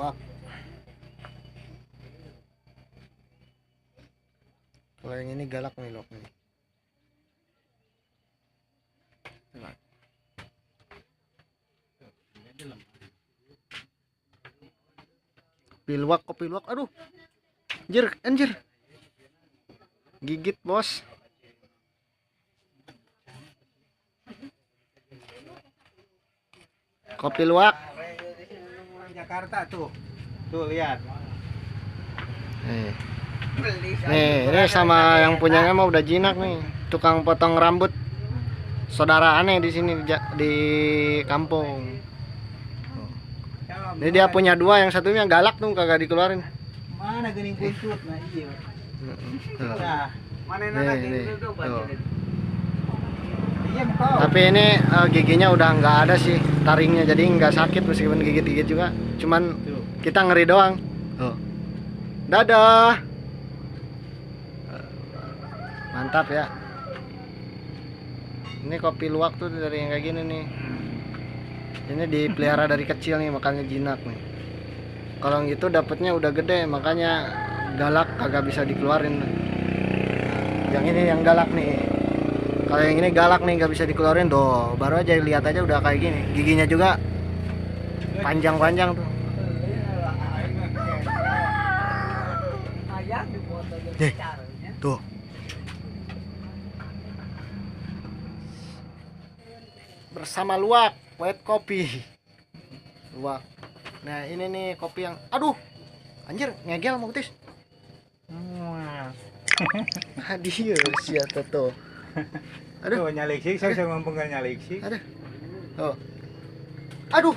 luwak. Kalau yang ini galak nih luwak nih. Kopi luwak, aduh, anjir, gigit bos. Kopi luwak. Jakarta tuh lihat. Ini sama yang punyanya mah udah jinak nih, tukang potong rambut. Saudara aneh di sini di kampung. Ini dia punya dua, yang satunya galak tuh kagak dikeluarin. Mana gening kuncut nah iya. Nah, Mana nih, tuh. Iya, tapi ini giginya udah nggak ada sih taringnya, jadi nggak sakit meskipun gigit-gigit juga. Cuman kita ngeri doang. Dadah. Mantap ya. Ini kopi luwak tuh dari yang kayak gini nih. Ini dipelihara dari kecil nih, makanya jinak nih. Kalau gitu dapatnya udah gede, makanya galak kagak bisa dikeluarin. Yang ini yang galak nih. Kalau yang ini galak nih nggak bisa dikeluarin tuh. Baru aja lihat aja udah kayak gini. Giginya juga panjang-panjang tuh. Tuh. Bersama luwak, white kopi. Luwak. Nah, ini nih kopi yang aduh. Anjir, ngegel mau Tis. Hadiah siapa tuh. Aduh, nyalik sih, saya ngomong nyalik sih. Aduh. Oh. Aduh.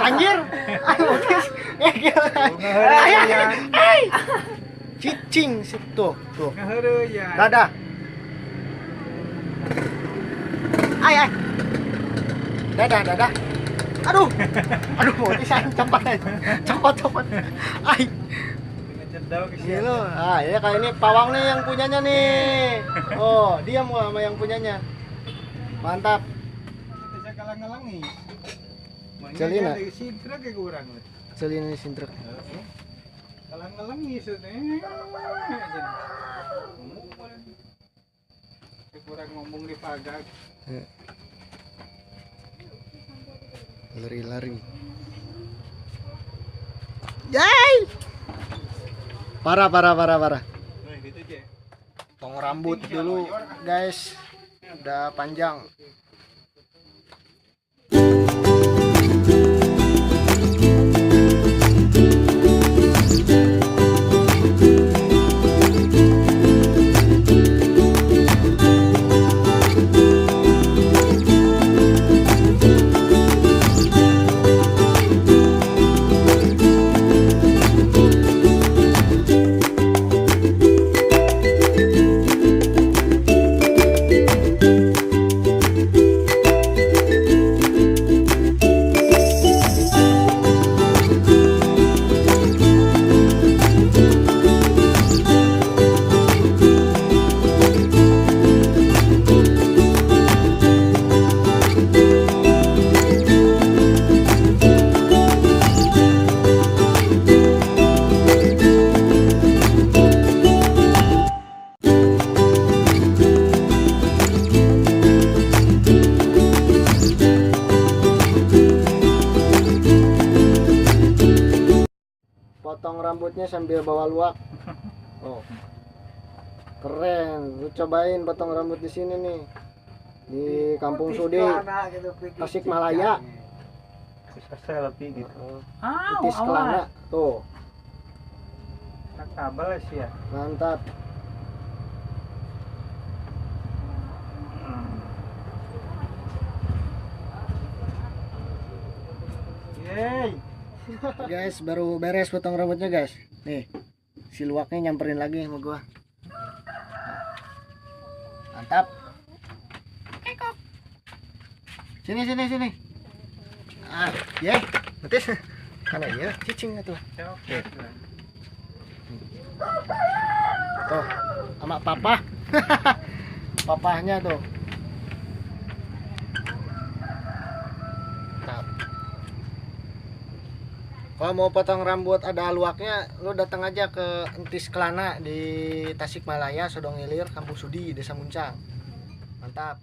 Anjir. Aduh, Tis. Ngegel. Hai. Cicing situ tuh. Dadah. Ay. Dadah. Aduh. Mau disayang cepat. Ay. Gila. Ah, ya kayak ini pawang nih yang punyanya nih. Oh, dia mau sama yang punyanya. Mantap. Saya kalang-kalang nih. Celina. Sintra kayak kurang. Celina sintra. Kalang-kalang nih kurang ngomong di pagak. Lari. Yay! Parah. Potong rambut dulu, guys. Udah panjang. Potong rambutnya sambil bawa luwak. Oh, keren. Lu cobain potong rambut di sini nih, di Kampung Sudi, Tasikmalaya. Saya lebih gitu. Itis Kelana tuh. Kabel sih ya. Mantap. Yeay. Guys, baru beres potong rambutnya, guys. Nih, si luwaknya nyamperin lagi sama gua. Mantap. Sini. Ah, ya. Betis. Kana ya, cicing atuh. Tuh, sama papa. Papahnya tuh. Mantap. Kalau mau potong rambut ada luaknya, lu datang aja ke Entis Kelana di Tasikmalaya, Sodong Ilir, Kampung Sudi, Desa Muncang. Mantap.